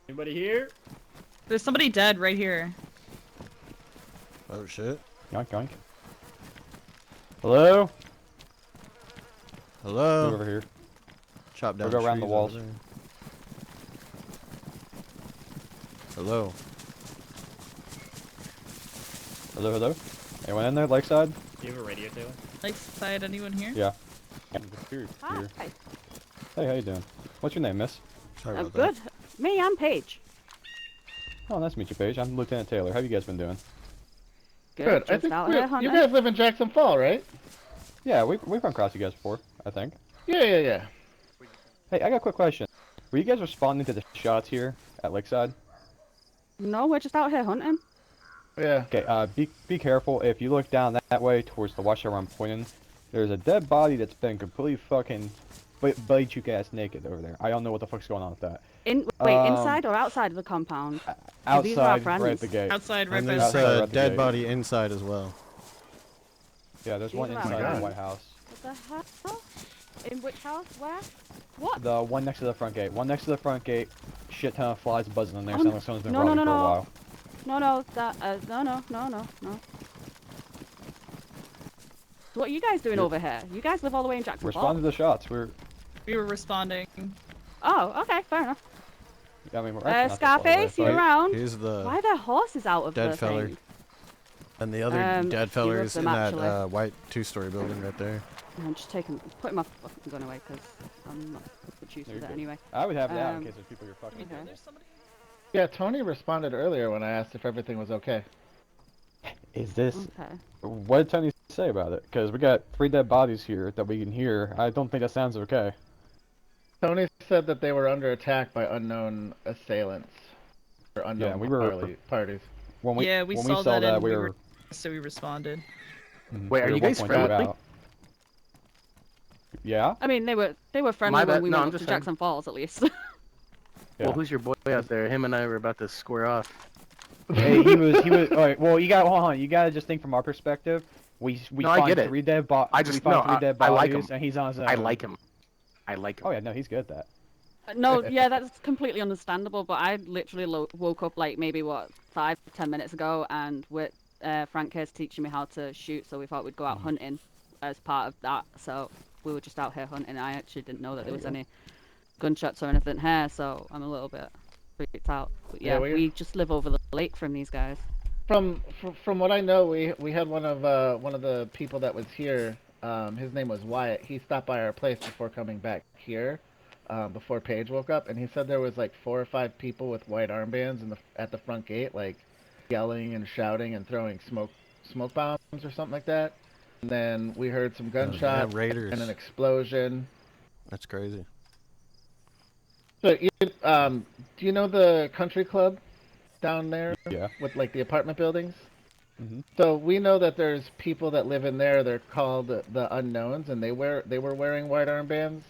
Anybody here? There's somebody dead right here. Oh shit. Yoink, yoink. Hello? Hello? Move over here. Chop down We'll go around the trees walls. over there. Hello? Hello, hello? Anyone in there, Lakeside? Do you have a radio, Taylor? Lakeside, anyone here? Yeah. Here. Hi. Hey, how you doing? What's your name, miss? Sorry I'm about that. good. Me, I'm Paige. Oh, nice to meet you, Paige. I'm Lieutenant Taylor. How you guys been doing? Good. I Just think out here hunting. you guys live in Jackson Fall, right? Yeah, we've run across you guys before, I think. Yeah. Hey, I got a quick question. Were you guys responding to the shots here at Lakeside? No, we're just out here hunting. Yeah. Okay, be careful. If you look down that way towards the watchtower I'm pointing, there's a dead body that's been completely fucking bite you guys naked over there. I don't know what the fuck's going on with that. Inside or outside of the compound? These are our Outside, friends. right at the gate. Outside, right And by there's the Outside, a right at the dead gate. body inside as well. Yeah, there's These one are our inside friends. the White House. What the hell? In which house? Where? What? The one next to the front gate. One next to the front gate. Shit ton of flies buzzing in there. Oh, Sounds like someone's been no, rotting no, for a no. while. No. What are you guys doing over here? You guys live all the way in Jackson Fall? Respond to the shots. We were responding. Oh, okay, fair enough. I mean, we're actually not that far away, Scarface, you but- around? Here's the Why are there horses out of dead the feller. thing? and the other a dead few feller of is them, in that actually. white two-story building right there. I'm just putting my fucking gun away because I'm not good use You're with it good. anyway. I would have that in Um, case there's people you're fucking Okay. There's somebody. Yeah, Tony responded earlier when I asked if everything was okay. Is this... Okay. What did Tony say about it? Because we got 3 dead bodies here that we can hear. I don't think that sounds okay. Tony said that they were under attack by unknown assailants. Or unknown Yeah, we were- parties. When we saw that and we we were... So we responded. Wait, are we you were guys 1.2 friendly? out. Yeah? I mean, they were friendly My bad. when we No, went I'm up to just saying. Jackson Falls, at least. Yeah. Well, who's your boy out there? Him and I were about to square off. Hey, he was, alright, well, hold on, you gotta just think from our perspective. We No, I find get it. 3 dead bodies, I just- we find no, 3 dead I like bodies, him. and he's on his own. I like him. Oh yeah, no, he's good at that. No, yeah, that's completely understandable, but I literally woke up like maybe, 5-10 minutes ago, and with Frank here's teaching me how to shoot, so we thought we'd go out hunting as part of that, so we were just out here hunting. I actually didn't know that there was any gunshots or anything here, so I'm a little bit freaked out. But yeah, we just live over the lake from these guys. From what I know, we had one of the people that was here. His name was Wyatt. He stopped by our place before coming back here, before Paige woke up, and he said there was like 4 or 5 people with white armbands at the front gate, like yelling and shouting and throwing smoke bombs or something like that. And then we heard some gunshots Raiders. and an explosion. That's crazy. So, do you know the country club down there? Yeah. With like the apartment buildings? Mhm. So we know that there's people that live in there. They're called the Unknowns, and they were wearing white armbands.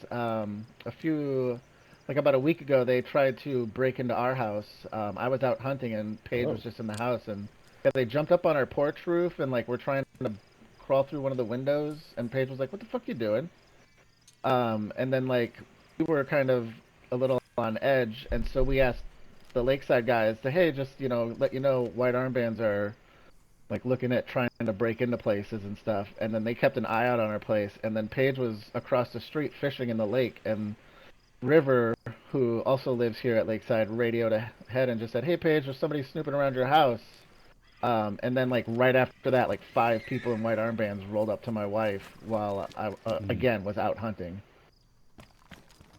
About a week ago, they tried to break into our house. I was out hunting, and Paige was just in the house, and they jumped up on our porch roof, and like we're trying to crawl through one of the windows, and Paige was like, "What the fuck you doing?" And then like we were kind of a little on edge, and so we asked the Lakeside guys to, hey, just let you know, white armbands are like looking at trying to break into places and stuff. And then they kept an eye out on our place, and then Paige was across the street fishing in the lake, and River, who also lives here at Lakeside, radioed ahead and just said, "Hey Paige, there's somebody snooping around your house." And then like right after that, like 5 people in white armbands rolled up to my wife while I again was out hunting.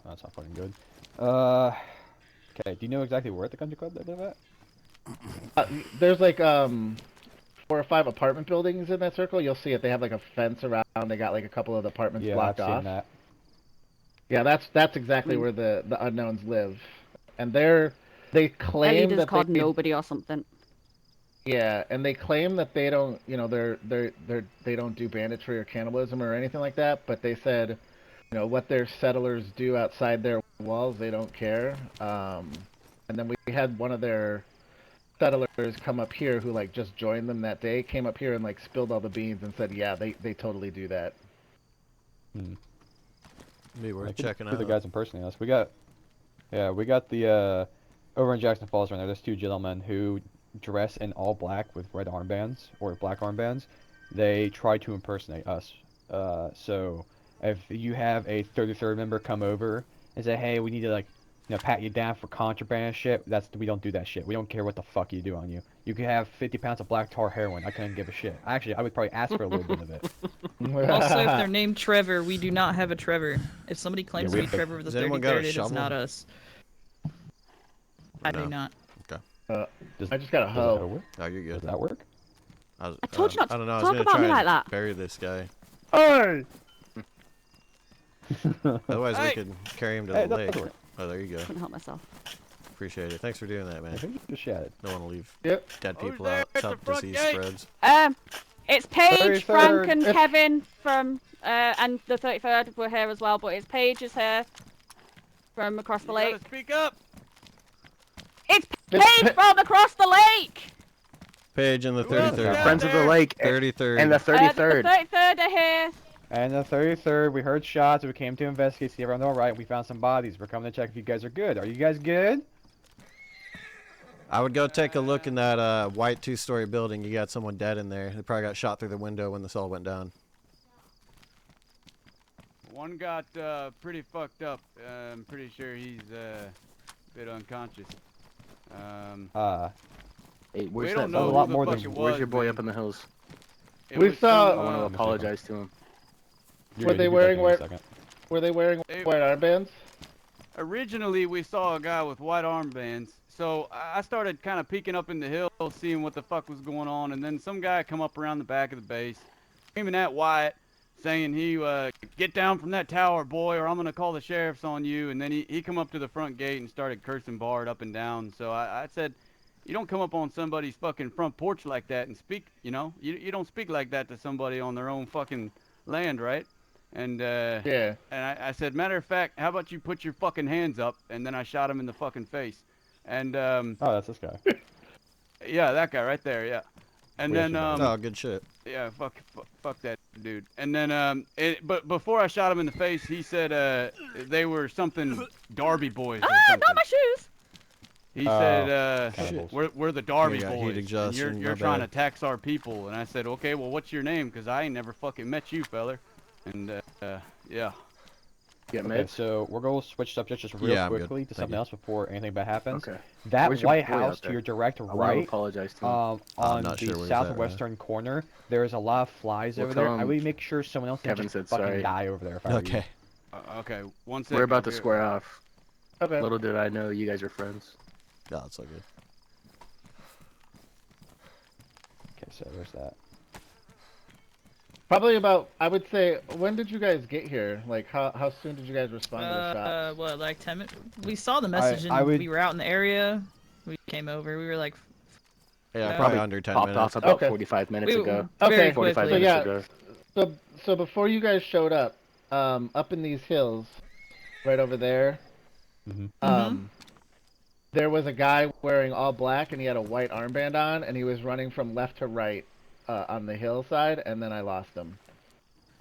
That's not fucking good. Okay, do you know exactly where at the country club they live at? There's like 4 or 5 apartment buildings in that circle. You'll see it. They have like a fence around. They got like a couple of the apartments Yeah, blocked I've off. seen that. Yeah, that's exactly where the Unknowns live, and they claim Leader's that called they Nobody or something. yeah, and they claim that they don't they don't do banditry or cannibalism or anything like that, but they said what their settlers do outside their walls, they don't care. And then we had one of their settlers come up here who like just joined them that day, came up here and like spilled all the beans and said, yeah, they totally do that. Hmm. Maybe we're I could checking do out. the guys impersonating us. We got Yeah, we got the over in Jackson Falls right now. There's two gentlemen who dress in all black with red armbands or black armbands. They try to impersonate us. So if you have a 33rd member come over and say, "Hey, we need to pat you down for contraband and shit," we don't do that shit. We don't care what the fuck you do on you. You could have 50 pounds of black tar heroin. I couldn't give a shit. Actually, I would probably ask for a little bit of it. Also, if they're named Trevor, we do not have a Trevor. If somebody claims we- to be Trevor with the Has anyone got a 33rd, it is shovel? not us. I No. do not. I just got a Does that hoe. work? Oh, you're Does good. that work? I told you not to I don't know. I was talk gonna about try me and like that. bury this guy. Hey! Otherwise, we Hey! could carry him to Hey, the that lake. doesn't work. Oh, there you go. Couldn't help myself. Appreciate it. Thanks for doing that, I man. think you just shattered. Don't want to leave Yep. dead Who's people there out. at the Top front disease gate? spreads. It's Paige, 33rd. Frank, and If- Kevin from, and the 33rd were here as well, but it's Paige is here from across the You lake. gotta speak up. It's Paige from across the lake! Page in the Who else 33rd. got Friends of the there? Lake 33rd. and the The 33rd. 33rd are here. And the 33rd, we heard shots. We came to investigate, see everyone's all right. We found some bodies. We're coming to check if you guys are good. Are you guys good? I would go take a look in that white 2-story building. You got someone dead in there. They probably got shot through the window when this all went down. One got pretty fucked up. I'm pretty sure he's a bit unconscious. Hey, We where's don't that know a who lot the more fuck than- it was. Where's your boy man. up in the hills? It We was saw- some, I want to Uh, apologize to him. You're Were good, they you'll be wearing back in a white- second. Were they wearing Hey. white armbands? Originally, we saw a guy with white armbands, so I started kind of peeking up in the hill, seeing what the fuck was going on, and then some guy come up around the back of the base, screaming at Wyatt, saying get down from that tower, boy, or I'm gonna call the sheriffs on you. And then he come up to the front gate and started cursing Bard up and down. So I said, you don't come up on somebody's fucking front porch like that and speak, you don't speak like that to somebody on their own fucking land, right? And Yeah. and I said, matter of fact, how about you put your fucking hands up? And then I shot him in the fucking face. And Oh, that's this guy. yeah, that guy right there, yeah. And We then actually Oh, good shit. yeah, fuck that dude. And then but before I shot him in the face, he said they were something Darby boys or Ah, something. not my shoes. He Oh, said cannibals. we're the Darby Yeah, heat boys. And exhaustion, you're my trying to bad. tax our people. And I said, okay, well, what's your name? Because I ain't never fucking met you, feller. And yeah. Get Okay, meds? so we're going to switch subjects just real Yeah, I'm good. quickly to Thank something you. else before anything bad happens. Okay. That Where's your White boy out House to there? your direct I want to right, apologize to him. I'm on not the sure where's that, southwestern corner, there's a lot of flies We'll over there. tell I him would make sure someone else didn't Kevin just said fucking sorry. die over there if I were you. Okay. Okay, one second. We're about to here. square off. Okay. Little did I know you guys are friends. Yeah, it's all good. Okay, so there's that. Probably about, I would say, when did you guys get here? Like, how soon did you guys respond to the shots? What, like 10 minutes? We saw the message I and would- we were out in the area. We came over. We were like, Yeah, Yeah. probably under 10 Popped minutes. off about Okay. 45 minutes we ago. Okay, very 45 quickly. So minutes yeah. ago. So before you guys showed up, up in these hills, right over there, Mhm. there was a guy wearing all black and he had a white armband on and he was running from left to right on the hillside, and then I lost him.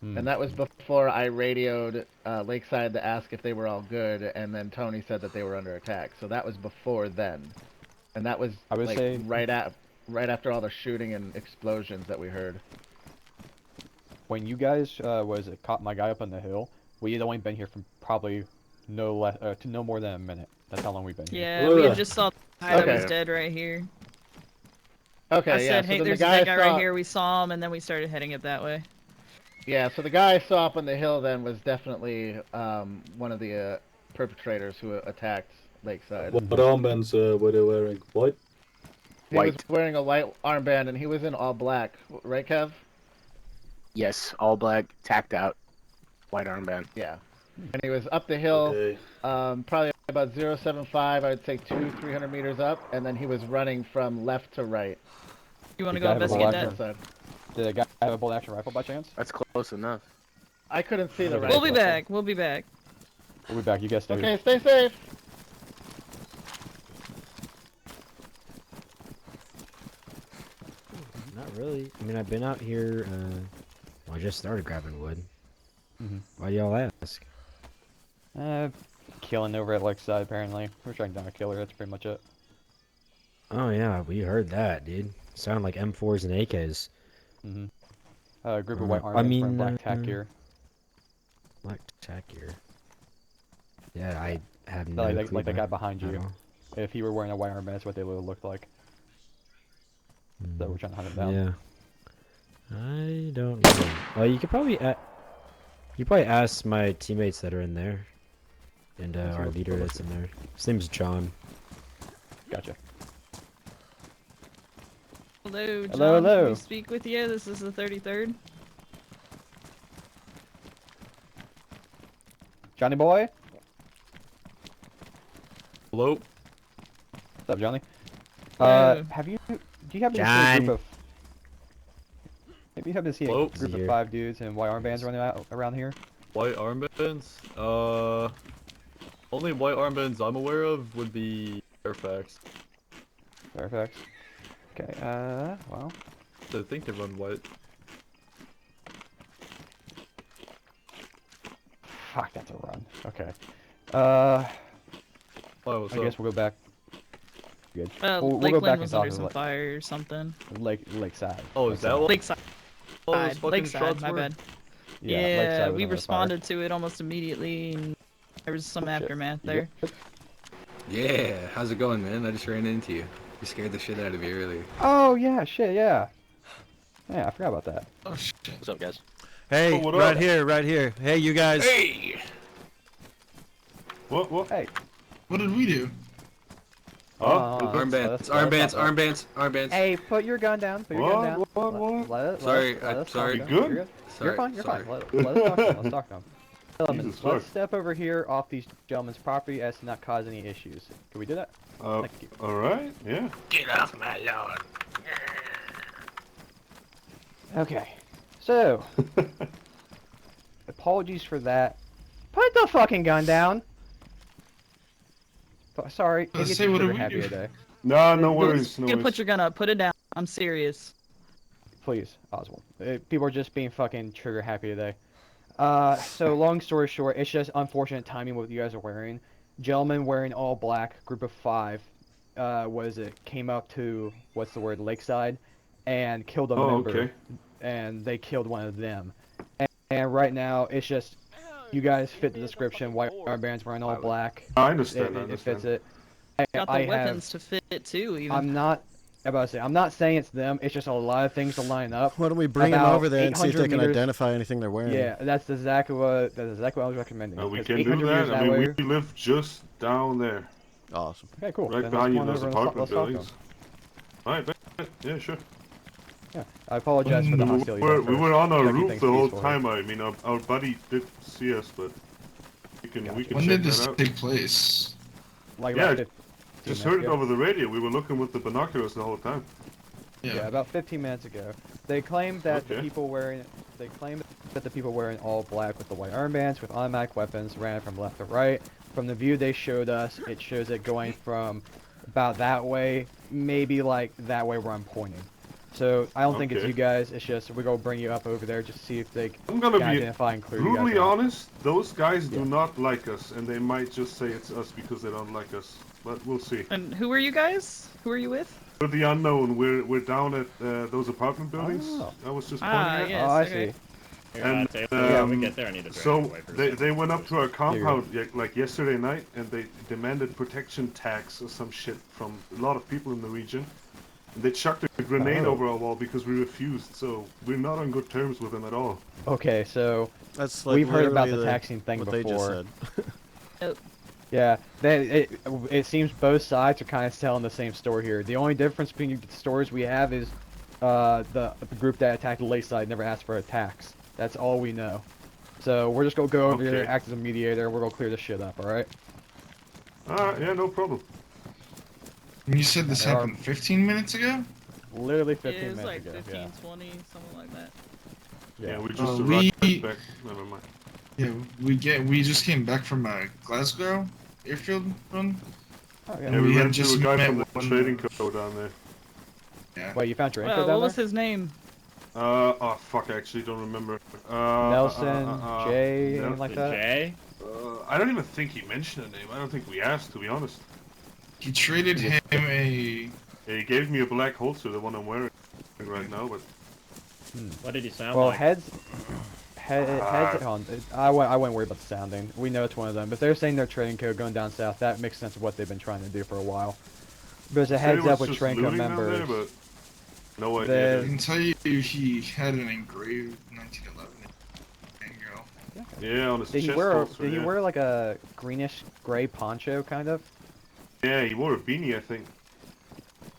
Hmm. And that was before I radioed Lakeside to ask if they were all good, and then Tony said that they were under attack. So that was before then, and that was I would like say- right after all the shooting and explosions that we heard. When you guys caught my guy up on the hill, we had only been here for probably no more than a minute. That's how long we've been here. Yeah, we had just saw the guy that was Okay. dead right here. Okay, I yeah. said, So hey, then there's the that guy guy saw, right here. We saw him, and then we started heading up that way. Yeah, so the guy I saw up on the hill then was definitely one of the perpetrators who attacked Lakeside. What armbands were they wearing? White? He was White. wearing a white armband and he was in all black, right, Kev? Yes, all black, tacked out, white armband. Yeah. And he was up the hill, Okay. probably about 075, I would say 300 meters up, and then he was running from left to right. You want to The go guy with the investigate black that? Side. Did the guy have a bolt action rifle by chance? That's close enough. I couldn't see the We'll rifle. We'll be back. We'll be back. We'll be back. You guys stay. Okay, stay safe. Not really. I mean, I've been out here. Well, I just started grabbing wood. Mhm. Why do y'all ask? killing over at Lakeside, apparently. We're trying down a killer, that's pretty much it. Oh yeah, we heard that, dude. Sound like M4s and AKs. Mm-hmm. A group of white armbands I mean, wearing black tack gear. Black tack gear. Yeah, I have no Like, clue like the guy about behind at you. all. If he were wearing a white armband, that's what they would have looked like. So we're trying to hunt him down. Yeah. I don't know. Well, you could probably ask my teammates that are in there, and our leader that's in there. His name's John. Gotcha. Hello, John. Hello. Can we speak with you? This is the 33rd. Johnny boy? Hello? What's up, Johnny? Hello. Do you happen to see a group of... Maybe you happen to see a Hello? group of 5 dudes in white armbands running around here? White armbands? Only white armbands I'm aware of would be Fairfax. Fairfax. Okay, well... I think they run white. Fuck, that's a run. Okay. Oh, I guess we'll go back. Good. We'll go Lakeland back and was talk under to some fire or something. Lakeside. Oh, is that what? Lakeside. all those fucking Lakeside, shots my were? bad. Yeah, Yeah, Lakeside was we under responded to it almost immediately, and there was some aftermath there. Yeah, how's it going, man? I just ran into you. You scared the shit out of me earlier. Oh, yeah, shit, yeah. Yeah, I forgot about that. Oh, shit. What's up, guys? Hey, Oh, what right up? here, right here. Hey, you guys. Hey! What? Hey. What did we do? Armbands. Hey, put your gun down. Put your gun down. What? Sorry. Sorry. Good? You're fine. You're fine. Let us talk to them. Let's talk to them. Gentlemen, let's step over here off these gentlemen's property as to not cause any issues. Can we do that? Thank you. Alright, yeah. Get off my lawn. Okay. So, apologies for that. Put the fucking gun down. Sorry. Let's Maybe say what you're do we happy do? today. No worries. You're gonna put your gun up. Put it down. I'm serious. Please, Oswald. People are just being fucking trigger happy today. So long story short, it's just unfortunate timing what you guys are wearing. Gentleman wearing all black, group of 5, came up to, Lakeside, and killed a member. Okay. And they killed one of them. And right now, it's just, you guys fit the description, white armbands wearing all black. I understand. It fits it. Got the weapons to fit it too, even. I'm not saying it's them. It's just a lot of things to line up. Why don't we bring them About over there and see if they 800 can meters. identify anything they're wearing? Yeah, that's exactly what I was recommending. We 'cause can do 800 that. meters I mean, way- we live just down there. Awesome. Okay, cool. Right Then behind you, let's those come on over and apartment let's talk to buildings. Alright, yeah, sure. Yeah, I apologize for the hostility. We were on our Gotta keep roof things the whole peaceful here. time. I mean, our buddy did see us, but we can When check did this that out. take place? Like Yeah, about 15 just minutes heard it ago. over the radio. We were looking with the binoculars the whole time. Yeah, about 15 minutes ago. They claimed that the people wearing all black with the white armbands with automatic weapons ran from left to right. From the view they showed us, it shows it going from about that way, maybe like that way where I'm pointing. So I don't think it's Okay. you guys. It's just we're gonna bring you up over there just to see if they I'm gonna can be identify and clear you guys brutally out. honest. Those guys do not like us, and they might just say it's us because they don't like us. But we'll see. And who are you guys? Who are you with? We're the unknown. We're down at those apartment buildings. Oh. I was just pointing at. Yes, Oh, I okay. see. And yeah, when we get there, I need to drag so it away for a they second. went up to our you go. compound like yesterday night, and they demanded protection tax or some shit from a lot of people in the region. And they chucked a grenade Oh. over our wall because we refused. So we're not on good terms with them at all. Okay, so That's like we've heard about literally the taxing thing what before. they just said. Yeah, it seems both sides are kind of telling the same story here. The only difference between the stories we have is the group that attacked Lakeside never asked for a tax. That's all we know. So we're just gonna go over there, Okay. act as a mediator, and we're gonna clear this shit up. All right? Yeah, no problem. You said this There are- happened 15 minutes ago? Literally Yeah, 15 it was minutes like ago. 15, 20, something like that. Yeah, we just Uh, arrived we- back. Never mind. Yeah, we just came back from Glasgow airfield run. Oh, yeah. Yeah, And we we had ran into just a guy met from the one- trading co down there. Yeah. Wait, you found your info Well, down what was there? his name? Oh fuck, I actually don't remember. Nelson, Jay, anything like that? Jay? I don't even think he mentioned a name. I don't think we asked, to be honest. He traded him a. He gave me a black holster, the one I'm wearing right now, but... What did he sound Well, like? heads on. I wouldn't worry about the sounding. We know it's one of them. But they're saying their trading code going down south. That makes sense of what they've been trying to do for a while. There's a heads up with trading code members. There, but no idea. I can tell you he had an engraved 1911 angle. Yeah, on his Did chest he wear holster, Did he wear like a greenish gray poncho kind of? Yeah, he wore a beanie, I think.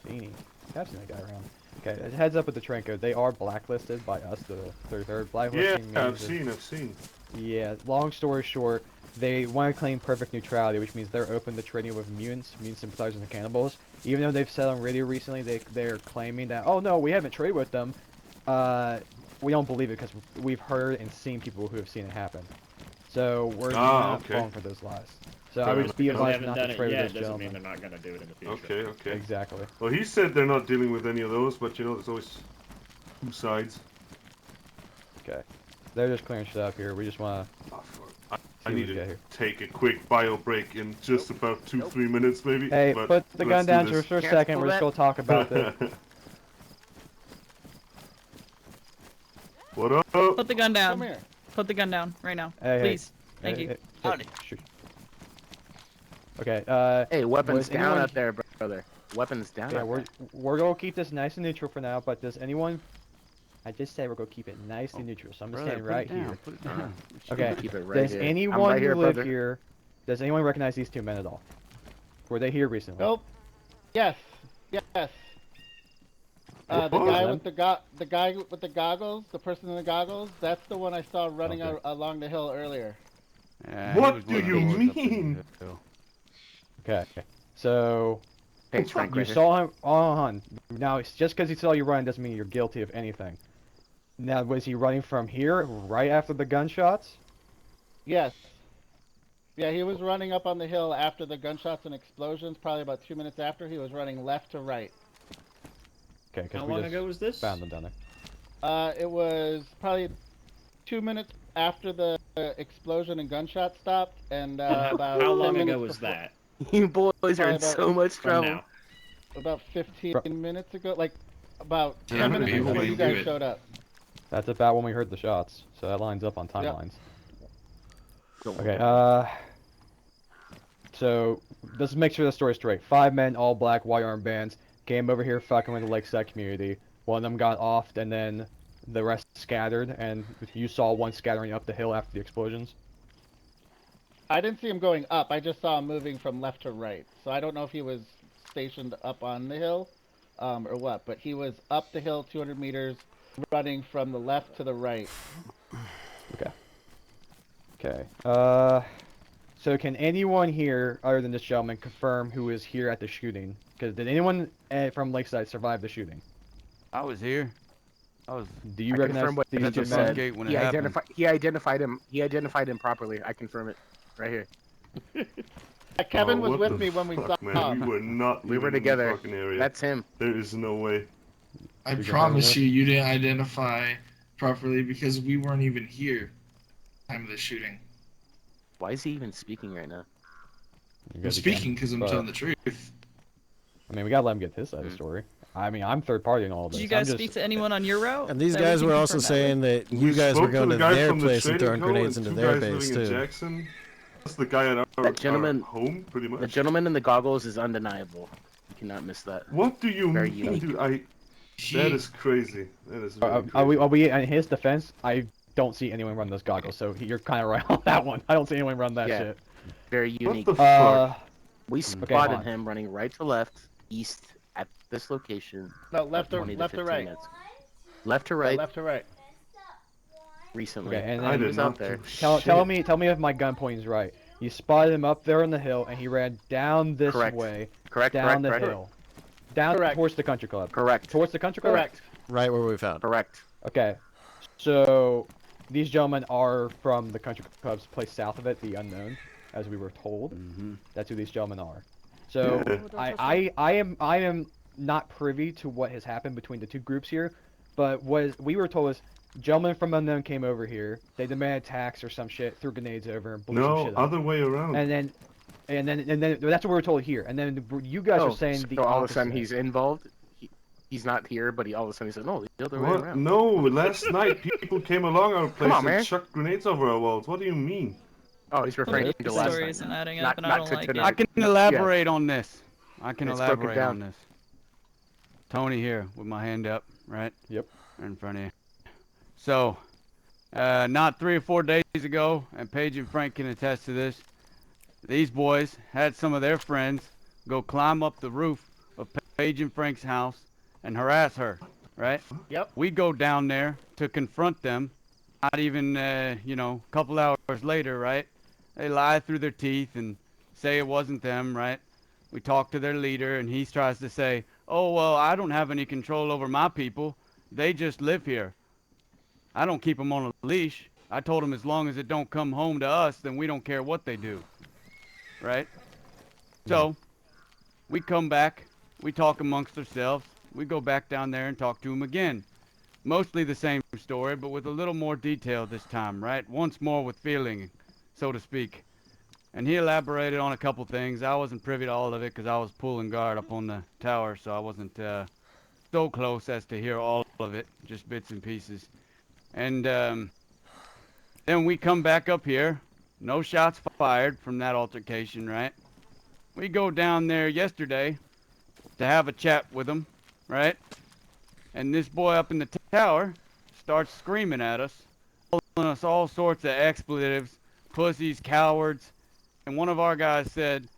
Beanie. I've seen that guy around. Okay, heads up with the train code. They are blacklisted by us, the third blacklisting. Yeah, I've seen. Yeah, long story short, they want to claim perfect neutrality, which means they're open to trading with mutants, mutant sympathizers, and cannibals. Even though they've said on radio recently they're claiming that, oh no, we haven't traded with them. We don't believe it because we've heard and seen people who have seen it happen. So we're not falling for those lies. So I would just be advised not to trade with those doesn't gentlemen. mean they're not gonna do it in the future. Okay. Exactly. Well, he said they're not dealing with any of those, but you know, there's always two sides. Okay. They're just clearing shit up here. We just want to... I need to take a quick bio break in just about 2-3 minutes, maybe. Hey, but put the gun down just for a second. We're just going to talk about this. What up? Put the gun down. Come here. Put the gun down right now. Hey, Please. hey, Thank you. Howdy. Okay, Hey, weapons down anyone... up there, brother. Weapons down Yeah, up there. we're going to keep this nice and neutral for now, but does anyone... I just said we're going to keep it nice and neutral, so I'm just standing right here. Put it down. Okay, Keep it right does here. anyone right who here, live brother. here... Does anyone recognize these two men at all? Were they here recently? Nope. Yes. Yes. The guy with the guy with the goggles, the person in the goggles, that's the one I saw running along the hill earlier. What do you mean? Okay, so Hey, it's Frank you right here. saw him on. Now, it's just because he saw you run doesn't mean you're guilty of anything. Now, was he running from here right after the gunshots? Yes. Yeah, he was running up on the hill after the gunshots and explosions. Probably about 2 minutes after, he was running left to right. Okay, because How we long just ago was this? found them down there. It was probably 2 minutes after the explosion and gunshot stopped, and about How 10 long minutes ago was before- that? You boys are in Probably so much From trouble. now. About 15 minutes ago, like about Yeah, 10 minutes maybe before when you you guys do it. showed up. That's about when we heard the shots, so that lines up on timelines. Don't Okay, worry. so let's make sure the story's straight. 5 men, all black, white armbands, came over here fucking with the Lakeside community. One of them got offed, and then the rest scattered, and you saw one scattering up the hill after the explosions? I didn't see him going up. I just saw him moving from left to right. So I don't know if he was stationed up on the hill or what, but he was up the hill 200 meters, running from the left to the right. Okay. Okay. So can anyone here, other than this gentleman, confirm who is here at the shooting? Because did anyone from Lakeside survive the shooting? I was here. Do you I recognize confirm what these he two just men? said. Gate when it He happened. identified him. He identified him properly. I confirm it. Right here. Kevin was what with the me when we fuck, saw man, him. we were not We were even in together. the fucking area. That's him. There is no way. I promise you didn't identify properly because we weren't even here at the time of the shooting. Why is he even speaking right now? I'm speaking because I'm telling the truth. I mean, we gotta let him get his side of the story. I mean, I'm third party in all this. Did you guys speak to anyone on your route? And these That we guys can were also confirm that saying with? that you guys were spoke going the to guy their from the place and trading throwing co. grenades and into two their guys base living in too. Jackson. That's the guy at our, That gentleman, our home, pretty much. the gentleman in the goggles is undeniable. You cannot miss that. What do you Very mean, unique. dude? That is crazy. That is really crazy. Are we in his defense? I don't see anyone run those goggles, so you're kind of right on that one. I don't see anyone run that Yeah. shit. Very unique. What the fuck? We Okay, spotted hold on. him running right to left, east at this location. No, left about to 20 left to 15 right. minutes. Left to Yeah, right. left to right. Recently. Okay, and I then did was not out there. do tell shit. me if my gun pointing is right. You spotted him up there on the hill, and he ran down this Correct. way, Correct. down correct. the correct. hill, down Correct. towards the country club. Correct. Towards the country club. Correct. Right where we found. Correct. Okay, so these gentlemen are from the country club's place south of it, the unknown, as we were told. That's who these gentlemen are. So Yeah. I am not privy to what has happened between the two groups here, but what we were told is Gentlemen from Unknown came over here. They demanded tax or some shit, threw grenades over and blew some No, shit up. other way around. And then that's what we were told here. And then you guys are saying the so all of a opposite. sudden he's involved. He's not here, but all of a sudden he says, "No, the other way What? around." No, last night people came along our place on, man. and chucked grenades over our walls. What do you mean? Oh, he's referring to The last story night. isn't adding Not- up, and not I don't to like tonight. I it. can elaborate on this. I can It's broken elaborate down. on this. Tony here with my hand up, right? Yep. In front of you. So, not 3 or 4 days ago, and Paige and Frank can attest to this, these boys had some of their friends go climb up the roof of Paige and Frank's house and harass her, right? Yep. We go down there to confront them. Not even, you know, a couple hours later, right? They lie through their teeth and say it wasn't them, right? We talk to their leader, and he tries to say, "Oh, well, I don't have any control over my people. They just live here. I don't keep them on a leash. I told them as long as it don't come home to us, then we don't care what they do." Right? So, we come back. We talk amongst ourselves. We go back down there and talk to them again. Mostly the same story, but with a little more detail this time, right? Once more with feeling, so to speak. And he elaborated on a couple things. I wasn't privy to all of it because I was pulling guard up on the tower, so I wasn't so close as to hear all of it, just bits and pieces. And then we come back up here. No shots fired from that altercation, right? We go down there yesterday to have a chat with them, right? And this boy up in the tower starts screaming at us, calling us all sorts of expletives, pussies, cowards. And one of our guys said,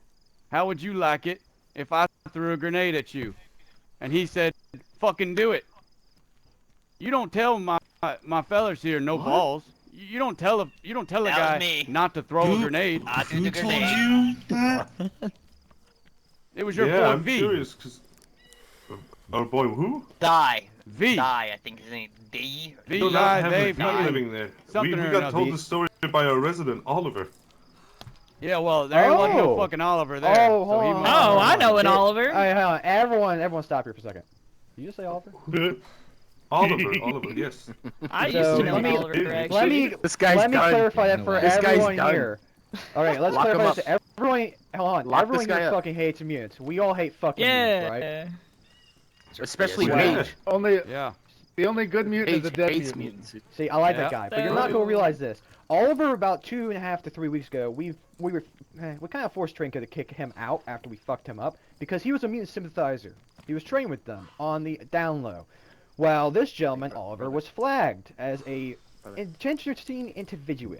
"How would you like it if I threw a grenade at you?" And he said, "Fucking do it." You don't tell my fellas here no balls. You don't tell a guy not to throw a grenade. Who told you that? It was your Yeah, boy I'm V. curious, because... Our boy who? V. I think his name D. V. Do not have They a V living there. We something or got told another. the story by our resident, Oliver. Yeah, well, there wasn't no fucking Oliver there. Oh, so hold he on. must- Oh, I know an Hey, Oliver. Hey, hold on. Everyone stop here for a second. Did you just say Oliver? Oliver, yes. I used So, to know let an me- Oliver, actually. Let me This guy's let me done. clarify that for This guy's everyone done. here. Alright, let's Lock him clarify this up. to everyone. Hold on. Lock Everyone this guy here up. fucking hates mutants. We all hate fucking mutants, right? Yeah. Especially Yeah. Paige. Only Yeah. the only good mutant is Paige a dead hates mutant. mutants. See, I like that Yeah. guy, but you're not gonna realize this. Oliver, about 2.5 to 3 weeks ago, we kind of forced Trinka to kick him out after we fucked him up because he was a mutant sympathizer. He was trained with them on the down low. While this gentleman, Oliver, was flagged as a interesting individual,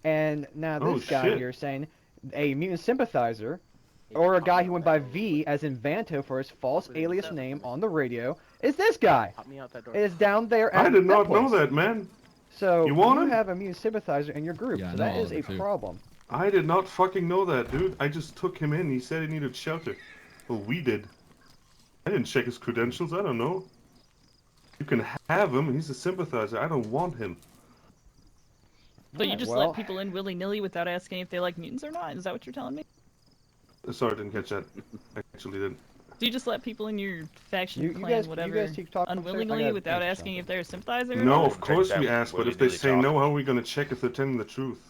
and now this guy shit. here is saying a mutant sympathizer, or a guy who went by V as in Vanto for his false alias name on the radio, is this guy. Pop me out that door. It is down there at I did not that know place. that, man. So You want him? have a mutant sympathizer in your group, Yeah, so I that know is a Oliver, too. problem. I did not fucking know that, dude. I just took him in. He said he needed shelter. Well, we did. I didn't check his credentials. I don't know. You can have him. He's a sympathizer. I don't want him. So you just well- let people in willy-nilly without asking if they like mutants or not? Is that what you're telling me? Sorry, I didn't catch that. Actually, didn't. Do you just let people in your faction, You clan, guys- you whatever, guys keep talking, sir? I unwillingly gotta without finish asking if they're a sympathizer? or No, not? of course we ask, but if they say no, how are we gonna check if they're telling the truth?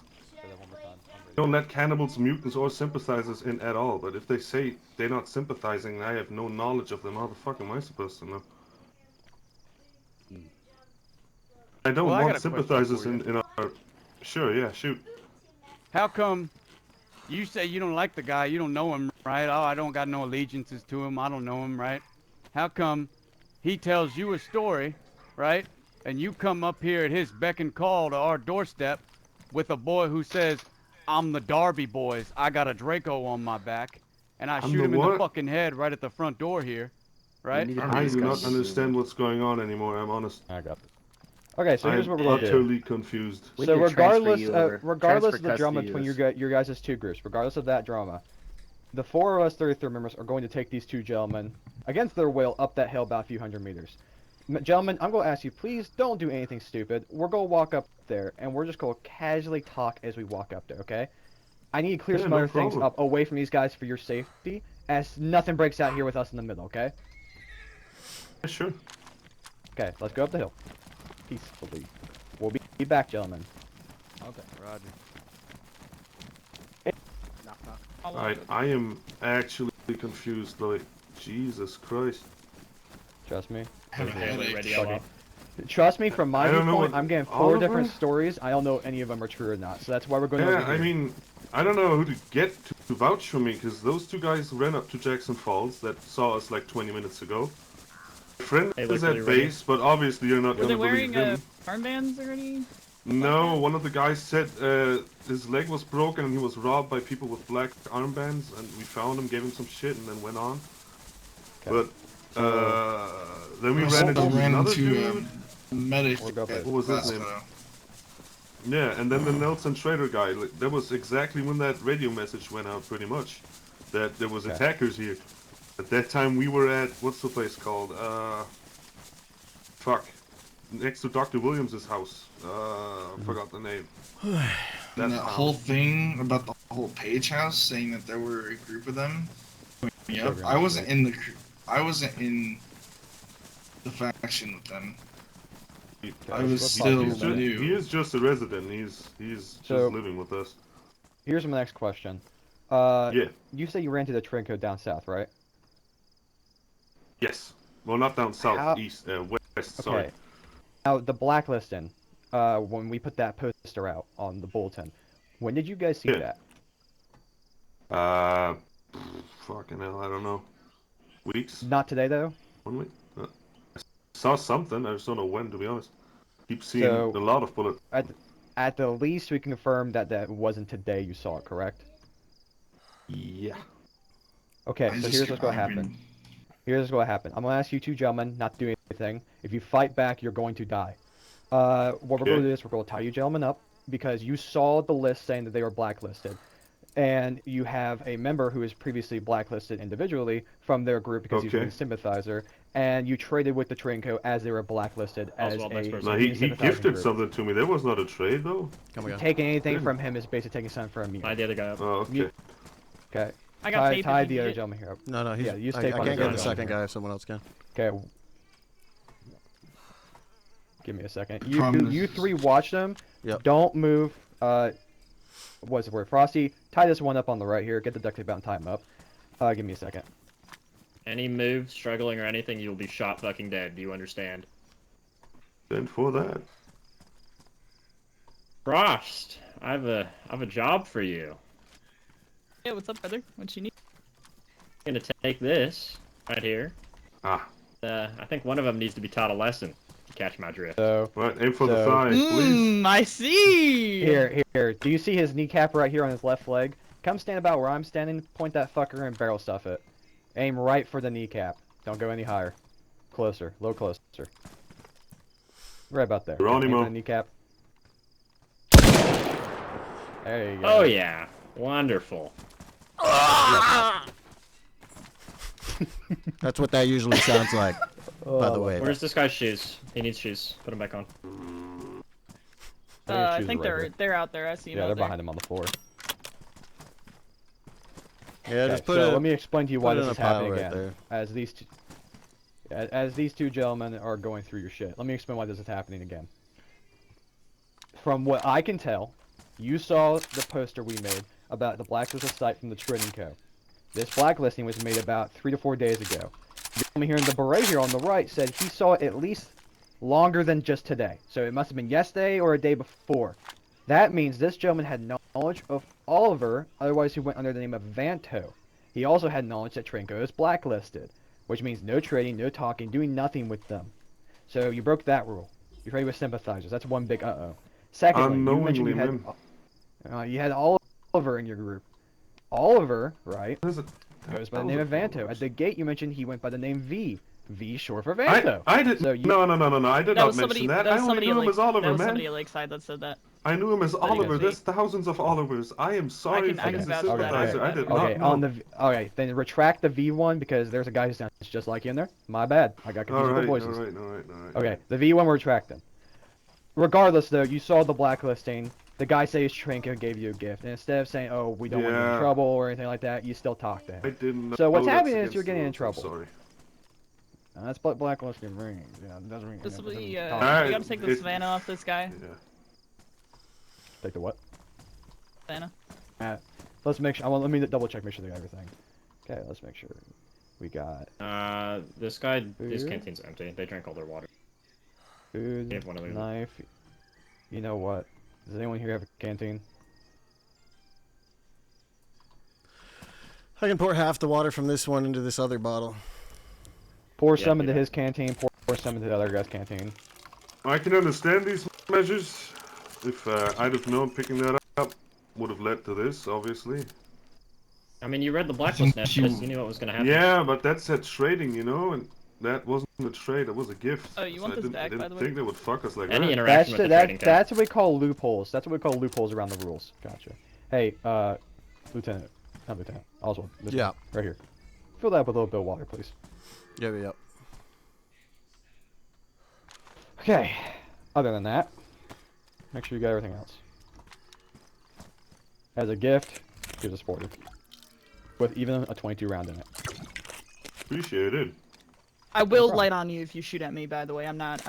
Don't let cannibals, mutants, or sympathizers in at all. But if they say they're not sympathizing and I have no knowledge of them, how the fuck am I supposed to know? I don't Well, I want got a question sympathizers for you. in our... Sure, yeah, shoot. How come you say you don't like the guy, you don't know him, right? Oh, I don't got no allegiances to him, I don't know him, right? How come he tells you a story, right? And you come up here at his beck and call to our doorstep with a boy who says, "I'm the Darby boys, I got a Draco on my back," and I I'm shoot the him in the what? fucking head right at the front door here, right? I do not understand what's going on anymore, I'm honest. I got this. Okay, so here's I'm what we're gonna do. utterly confused. So regardless of the drama between your guys' two groups, regardless of that drama, the 4 of us 33 members are going to take these two gentlemen against their will up that hill about a few hundred meters. Gentlemen, I'm going to ask you, please don't do anything stupid. We're going to walk up there, and we're just going to casually talk as we walk up there, okay? I need to clear some no other things problem. up away from these guys for your safety, as nothing breaks out here with us in the middle, okay? Yeah, sure. Okay, let's go up the hill. Peacefully. Be back, gentlemen. Okay, Roger. Alright, I am actually confused, like, Jesus Christ. Trust me. Radio up. Trust me, from my I don't know viewpoint, what- I'm getting 4 Oliver? different stories. I don't know if any of them are true or not, so that's why we're going Yeah, over here. I mean, I don't know who to get to vouch for me, because those 2 guys ran up to Jackson Falls that saw us like 20 minutes ago. My friend Hey, is look, at are you ready? base, but obviously you're not Were gonna they wearing believe him. armbands or any? No, one of the guys said his leg was broken and he was robbed by people with black armbands, and we found him, gave him some shit, and then went on. Okay. But then we Also ran into another to dude. medic. What was his name? Yeah, and then the Nelson Trader guy. Like, that was exactly when that radio message went out, pretty much. That there was attackers here. At that time we were at, what's the place called? Fuck. Next to Dr. Williams' house. Forgot the name. And that whole thing about the whole Page house saying that there were a group of them. Yep, I wasn't in the faction with them. I was still new. He is just a resident. He's just living with us. Here's my next question. Yeah. You say you ran to the Trinco down south, right? Yes. Well, not down south, east, west. Okay. Sorry. Now the blacklisting. When we put that poster out on the bulletin, when did you guys see that? Fucking hell, I don't know. Weeks? Not today though. 1 week? I saw something. I just don't know when, to be honest. Keep seeing So, a lot of bullets. At the least, we can confirm that that wasn't today you saw it, correct? Yeah. Okay, so here's what's going to happen. Here's what's going to happen. I'm going to ask you 2 gentlemen not to do anything. If you fight back, you're going to die. What we're going to do is we're going to tie you gentlemen up because you saw the list saying that they were blacklisted. And you have a member who is previously blacklisted individually from their group because he's a sympathizer, and you traded with the Trinco as they were blacklisted as a No, he gifted something to me. That was not a trade, though. Taking anything from him is basically taking something from you. I the other guy up. Oh, okay. Okay. I got tape tie if you the other need it. gentleman here up. No, he's, yeah, use I tape on can't get the gentleman second here. guy if someone else can. Okay. Give me a second. Promise. You 3 watch them. Yep. Don't move. What's the word? Frosty, tie this one up on the right here. Get the duct tape out and tie him up. Give me a second. Any move, struggling, or anything, you'll be shot fucking dead. Do you understand? Then for that. Frost, I have a job for you. Yeah, what's up, brother? What you need? I'm gonna take this right here. Ah. I think one of them needs to be taught a lesson. If you catch my drift. So. Right, aim for the thigh, please. I see. Here. Do you see his kneecap right here on his left leg? Come stand about where I'm standing. Point that fucker and barrel stuff it. Aim right for the kneecap. Don't go any higher. Closer. A little closer. Right about there. Geronimo. Aim for the kneecap. There you go. Oh yeah, wonderful. That's what that usually sounds like, by the way. Where's this guy's shoes? He needs shoes. Put them back on. I think they're out there. I see them. Yeah, out they're there. behind him on the floor. Yeah, just put so it. let me explain to you why put it this in is a pile happening right again. there. As these 2 gentlemen are going through your shit, let me explain why this is happening again. From what I can tell, you saw the poster we made about the blacklisted site from the Trading Co. This blacklisting was made about 3 to 4 days ago. The gentleman here in the beret here on the right said he saw it at least longer than just today. So it must have been yesterday or a day before. That means this gentleman had knowledge of Oliver, otherwise he went under the name of Vanto. He also had knowledge that Trinco is blacklisted, which means no trading, no talking, doing nothing with them. So you broke that rule. You traded with sympathizers. That's one big uh-oh. Secondly, you mentioned you had Oliver in your group. Oliver, right, goes by the name of Vanto. At the gate, you mentioned he went by the name V. V short for Vanto. I did. So you, no, I did not mention that. I only knew him as Oliver, That was man. somebody at Lakeside that said that. I knew him as Oliver. There's thousands of Olivers. I am sorry if he's a sympathizer. I did not know. Okay, then retract the V one because there's a guy who sounds just like you in there. My bad. I got confused with the voices. All right. Okay, the V one we're retracting. Regardless, though, you saw the blacklisting. The guy says Trinco gave you a gift, and instead of saying, "Oh, we don't want you in trouble" or anything like that, you still talk to him. I didn't know. So what's that's happening is against you're getting the in rules. trouble. I'm sorry. That's what blacklisting means. Yeah, it doesn't mean. We talk. gotta take the Savannah off this guy. Yeah. Take the what? Santa. Let's make sure. Let me double check. Make sure they got everything. Okay, let's make sure. We got. This guy, his Food. canteen's empty. They drank all their water. Food, Gave one of them. knife. You know what? Does anyone here have a canteen? I can pour half the water from this one into this other bottle. Pour Yeah, some do into that. his canteen. Pour some into the other guy's canteen. I can understand these measures. If I'd have known picking that up would have led to this, obviously. I mean, you read the blacklist notice. You knew what was gonna happen. Yeah, but that said trading, you know, and that wasn't a trade. It was a gift. Oh, you want I this didn't, back, I didn't by the way? think they would fuck us like Any that. interaction with the trading tab. That's what we call loopholes. That's what we call loopholes around the rules. Gotcha. Hey, Lieutenant. Not Lieutenant. Oswald. This Yeah. one, right here. Fill that up with a little bit of water, please. Yep. Okay. Other than that, make sure you got everything else. As a gift, here's a sporter. With even a 22 round in it. Appreciate it. I will light on you if you shoot at me, by the way. I'm not.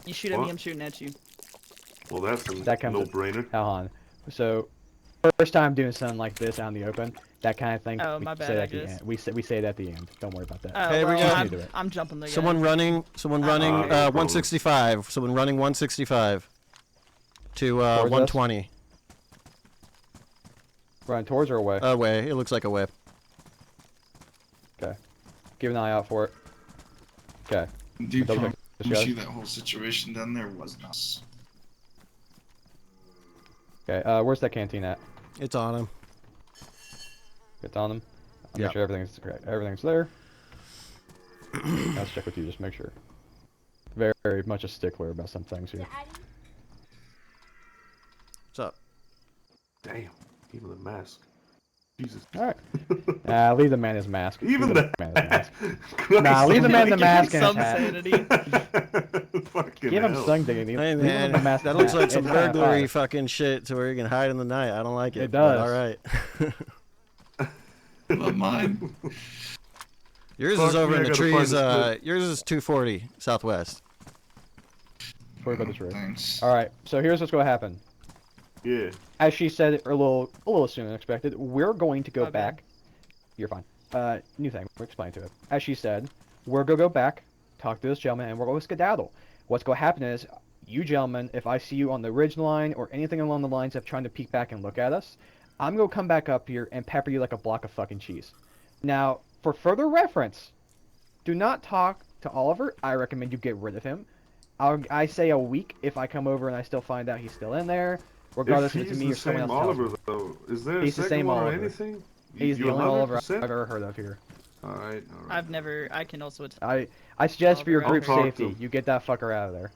You shoot at me, What? I'm shooting at you. Well, that's a That comes no-brainer. Hold on. So, first time doing something like this out in the open, that kind of thing. Oh, we my say bad, it I at the guess. end. We say it at the end. Don't worry about that. Oh, Hey, we well, got- I'm jumping the guy. Someone running 165. Someone running 165 to Towards us? 120. Running towards or away? Away. It looks like away. Okay. Keep an eye out for it. Okay. Do you Double check this, promise guys. you that whole situation down there wasn't us? Okay. Where's that canteen at? It's on him. It's on them. I'll Yeah. make sure everything's correct. Everything's there. Let's check with you. Just make sure. Very, very much a stickler about some things here. What's up? Damn, even the mask. Jesus. All right. Leave the man his mask. Even Leave the man his mask. Christ Nah, leave the man the almighty. mask and his hat. Fucking Give him hell. some dignity. Hey Leave him man, the mask that and looks hat. like some It's kinda burglary fire. fucking shit to where you can hide in the night. I don't like it. It but does. all right. But mine. Yours Fuck is over me, in I the gotta trees. find the split. Yours is 240 southwest. Worry about the tree. Thanks. All right. So here's what's going to happen. Yeah. As she said a little sooner than expected, we're going to go My bad. back. You're fine. New thing. We're explaining to it. As she said, we're going to go back, talk to this gentleman, and we're going to skedaddle. What's going to happen is, you gentlemen, if I see you on the ridge line or anything along the lines of trying to peek back and look at us, I'm going to come back up here and pepper you like a block of fucking cheese. Now, for further reference, do not talk to Oliver. I recommend you get rid of him. I say a week if I come over and I still find out he's still in there, regardless if If it's he's me the or someone same else tells me. Oliver, though, is there He's a the second same one or Oliver. anything? He's the You only Oliver 100%? I've ever heard of here. Alright. I've never. I can also. I suggest for your Oliver, group I'll talk to safety, him. you get that fucker out of there.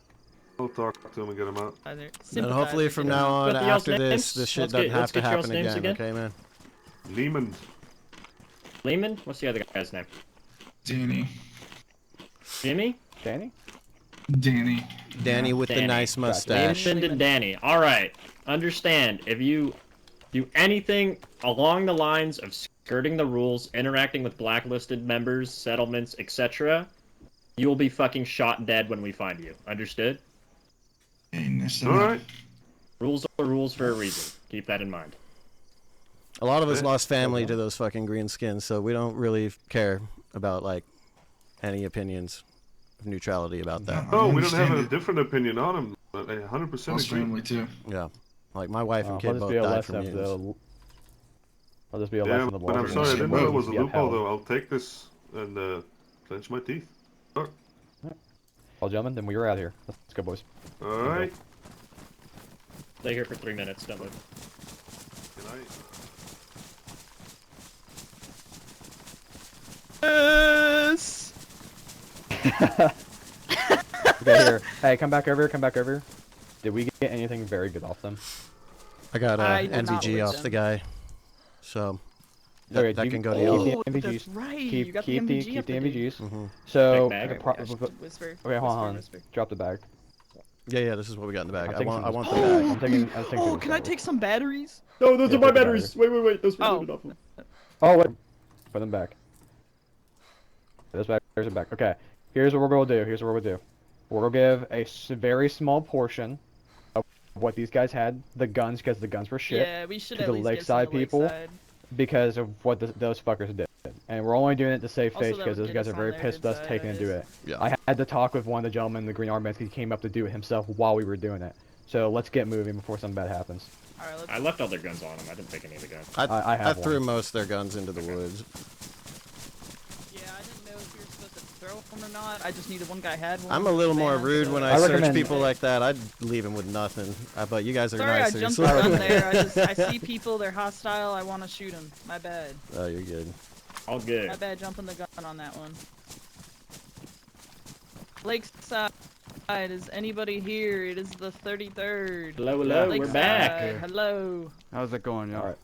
I'll talk to him and get him out. Either And hopefully from now on, What the y'all's after this, names? this shit Let's doesn't get- have let's to get y'all's happen names again. again. Okay, man. Lehman. Lehman? What's the other guy's name? Danny. Jimmy? Danny? Danny. Danny with the Danny. nice mustache. Lehman and Danny. Alright. Understand, if you do anything along the lines of skirting the rules, interacting with blacklisted members, settlements, etc., you will be fucking shot dead when we find you. Understood? Alright. Rules are rules for a reason. Keep that in mind. A lot of us lost family to those fucking green skins, so we don't really care about like any opinions of neutrality about that. No, we don't have a understand it. different opinion on him. But I 100% Lost agree. family too. Yeah, like my wife and I'll kid just both be a died lesson from of mutants. the. I'll just be a Yeah, lesson of but I'm law. sorry, I didn't know it was a Be loophole, upheld. though. I'll take this and clench my teeth. Well, gentlemen, then we are out here. Let's go, boys. Alright. Stay here for 3 minutes, don't move. Good night. Yes. Okay, here. Hey, come back over here. Come back over here. Did we get anything very good off them? I got I did not NVG lose off them. the guy, so that, Okay, that you can go to keep y'all. the Oh, NVGs. that's right. Keep, You got keep the the MVG keep up the there, dude. MVGs. Mhm. So, Big bag? Whisper. okay, hold whisper, on. whisper. Drop the bag. Yeah, this is what we got in the bag. I'm I taking want, some- I want the I'm bag. taking Oh, some can I batteries. take some batteries? No, those Yeah, are my take the batteries. Wait, those were Oh. loaded off of. Oh, wait. Put them back. Those batteries are back. Okay. Here's what we're going to do. We're going to give a very small portion of what these guys had, the guns, because the guns were shit, Yeah, we should to at the least get lakeside some to people Lakeside. because of what those fuckers did. And we're only doing it to save Also, face that because would those get guys us are on very their pissed good with us side, taking I to do guess. it. Yeah. I had to talk with one of the gentlemen in the green armbands. He came up to do it himself while we were doing it. So let's get moving before something bad happens. Alright, I left all their guns on them. I didn't take any of the guns. I threw one. most of their guns into the woods. Yeah, I didn't know if you were supposed to throw them or not. I just needed one guy had one. I'm a little more Van, rude so- when I search people like that. I'd leave them with nothing. But you guys are Sorry, nicer. I jumped so- the gun there. I see people, they're hostile. I want to shoot them. My bad. Oh, you're good. All good. My bad jumping the gun on that one. Lakeside, is anybody here? It is the 33rd. Hello, hello, we're back. Hello. How's it going, y'all? Alright.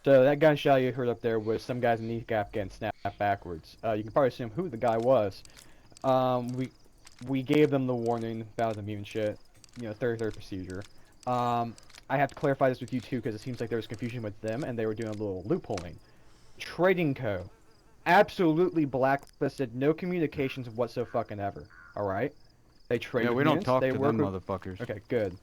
So that gunshot you heard up there was some guy's kneecap getting snapped backwards. You can probably assume who the guy was. We gave them the warning about the immune shit. You know, 33rd procedure. I have to clarify this with you too because it seems like there was confusion with them and they were doing a little loopholing. Trading Co. Absolutely blacklisted, no communications whatsoever. Alright? They trade Yeah, with we don't mutants, talk they to work them with... motherfuckers. Okay, good.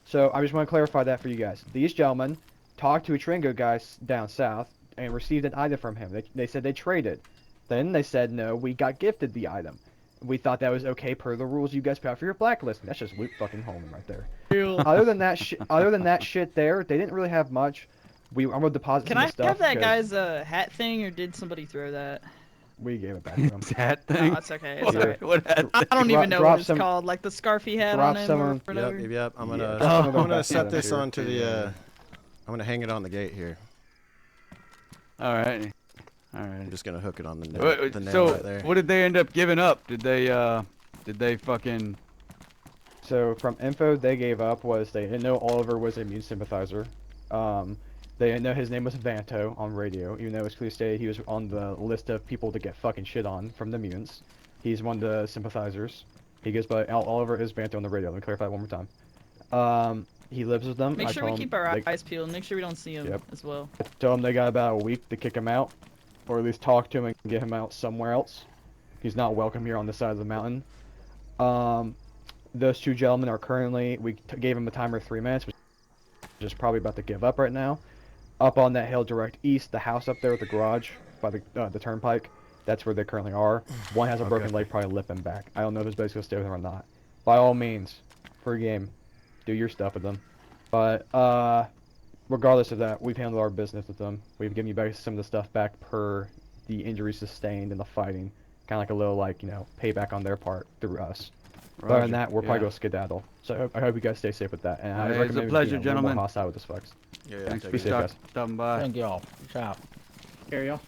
So I just want to clarify that for you guys. These gentlemen talked to a Tringo guy down south and received an item from him. They said they traded. Then they said, no, we got gifted the item. We thought that was okay per the rules you guys put out for your blacklisting. That's just Luke fucking Holman right there. Other than that shit there, they didn't really have much. I'm gonna deposit Can some I stuff. have that 'cause guy's hat thing, or did somebody throw that? We gave it back to him. Hat thing? No, it's okay. It's alright. What hat I don't even know Drop what it's some- called. Like the scarf he had drop on him some or on- whatever. Yep. I'm gonna Yeah. I'm gonna set Yeah. this onto the. I'm gonna hang it on the gate here. All right. All right. I'm just gonna hook it on the, Wait, the nail so right there. what did they end up giving up? Did they fucking? So from info they gave up was they didn't know Oliver was an immune sympathizer. They didn't know his name was Vanto on radio, even though it was clearly stated he was on the list of people to get fucking shit on from the mutants. He's one of the sympathizers. He goes by Oliver is Vanto on the radio. Let me clarify it one more time. He lives with them. Make I sure told we him keep our they- eyes peeled. Make sure we don't see him Yep. as well. I told him they got about a week to kick him out, or at least talk to him and get him out somewhere else. He's not welcome here on this side of the mountain. Those two gentlemen are currently, we gave him a timer of 3 minutes, which is probably about to give up right now. Up on that hill direct east, the house up there with the garage by the turnpike, that's where they currently are. One has a broken leg, probably limping back. I don't know if his buddy's gonna stay with him or not. By all means, free game, do your stuff with them. But regardless of that, we've handled our business with them. We've given you back some of the stuff back per the injuries sustained in the fighting. Kind of like a little, like, you know, payback on their part through us. But other than that, we're probably yeah. going to skedaddle. So I hope you guys stay safe with that. And I Hey, it's a recommend pleasure, being a little more gentlemen. hostile with this, folks. Yeah, Thanks take for it easy. guys. stopping by. Thank y'all. Ciao. Carry y'all.